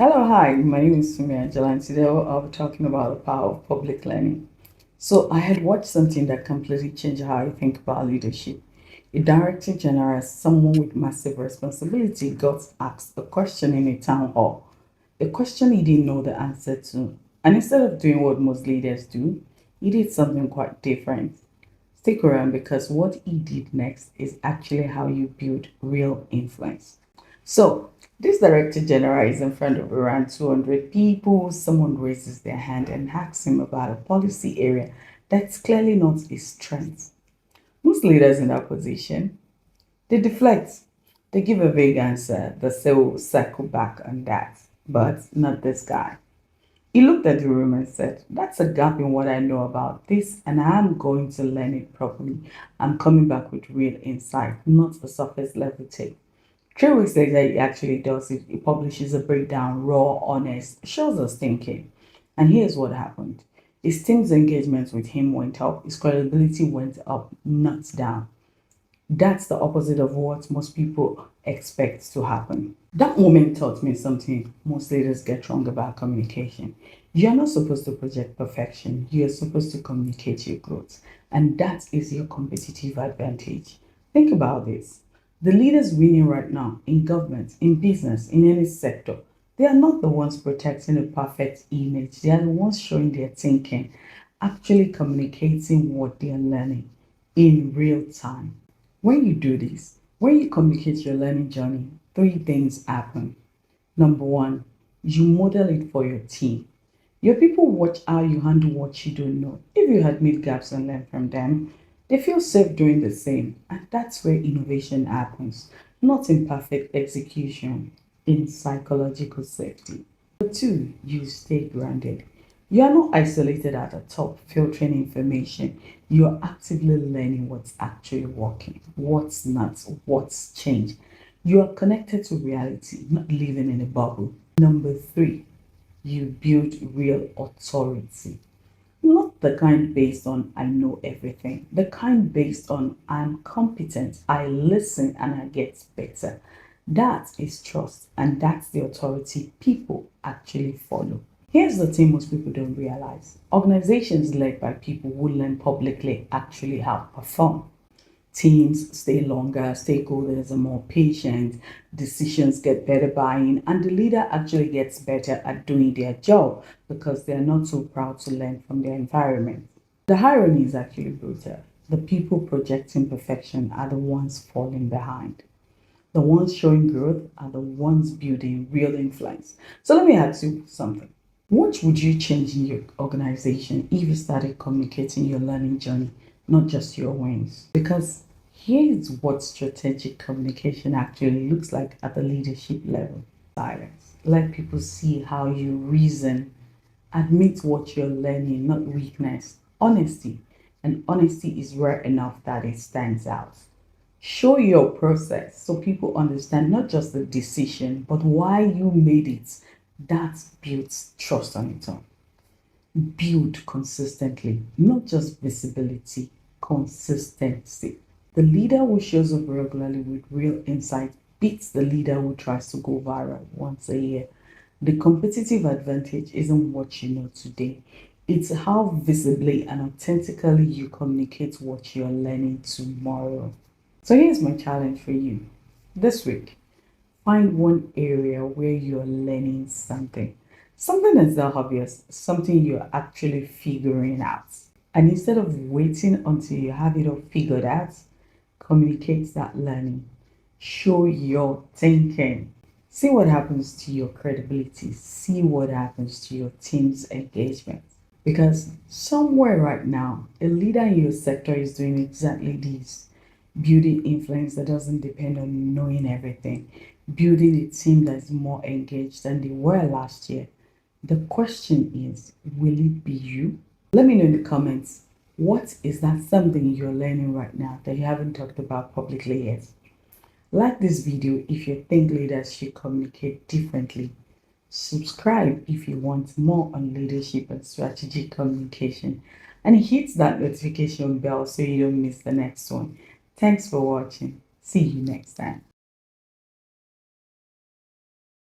Hello, hi, my name is Funmi Ajala, and today I'll be talking about the power of public learning. So, I had watched something that completely changed how I think about leadership. A director general, someone with massive responsibility, got asked a question in a town hall, a question he didn't know the answer to. And instead of doing what most leaders do, he did something quite different. Stick around because what he did next is actually how you build real influence. So, this director general is in front of around 200 people. Someone raises their hand and asks him about a policy area that's clearly not his strength. Most leaders in that position, they deflect. They give a vague answer. They say we'll circle back on that. But not this guy. He looked at the room and said, "That's a gap in what I know about this, and I'm going to learn it properly. I'm coming back with real insight, not a surface level take." 3 weeks later, he actually does it. He publishes a breakdown, raw, honest, shows us thinking. And here's what happened. His team's engagement with him went up, his credibility went up, not down. That's the opposite of what most people expect to happen. That moment taught me something most leaders get wrong about communication. You're not supposed to project perfection, you're supposed to communicate your growth. And that is your competitive advantage. Think about this. The leaders winning right now in government, in business, in any sector, they are not the ones protecting a perfect image. They are the ones showing their thinking, actually communicating what they are learning in real time. When you do this, when you communicate your learning journey, three things happen. Number one, you model it for your team. Your people watch how you handle what you don't know. If you admit gaps and learn from them, they feel safe doing the same. And that's where innovation happens, not in perfect execution, in psychological safety. Number two, you stay grounded. You are not isolated at the top, filtering information. You are actively learning what's actually working, what's not, what's changed. You are connected to reality, not living in a bubble. Number three, you build real authority. Not the kind based on I know everything, the kind based on I'm competent, I listen, and I get better. That is trust, and that's the authority people actually follow. Here's the thing most people don't realize: organizations led by people who learn publicly actually outperform. Teams stay longer, stakeholders are more patient, decisions get better buy-in, and the leader actually gets better at doing their job because they are not so proud to learn from their environment. The irony is actually brutal. The people projecting perfection are the ones falling behind. The ones showing growth are the ones building real influence. So let me ask you something. What would you change in your organization if you started communicating your learning journey, not just your wins? Because here's what strategic communication actually looks like at the leadership level. Silence. Let people see how you reason. Admit what you're learning, not weakness. Honesty. And honesty is rare enough that it stands out. Show your process so people understand not just the decision, but why you made it. That builds trust on its own. Build consistently, not just visibility, consistency. The leader who shows up regularly with real insight beats the leader who tries to go viral once a year. The competitive advantage isn't what you know today, it's how visibly and authentically you communicate what you're learning tomorrow. So here's my challenge for you this week. Find one area where you're learning something. Something that's not obvious, something you're actually figuring out. And instead of waiting until you have it all figured out, communicate that learning. Show your thinking. See what happens to your credibility. See what happens to your team's engagement. Because somewhere right now, a leader in your sector is doing exactly this: building influence that doesn't depend on knowing everything, building a team that's more engaged than they were last year. The question is, will it be you? Let me know in the comments, what is that something you're learning right now that you haven't talked about publicly yet? Like this video if you think leaders should communicate differently. Subscribe if you want more on leadership and strategic communication, and hit that notification bell so you don't miss the next one. Thanks for watching. See you next time.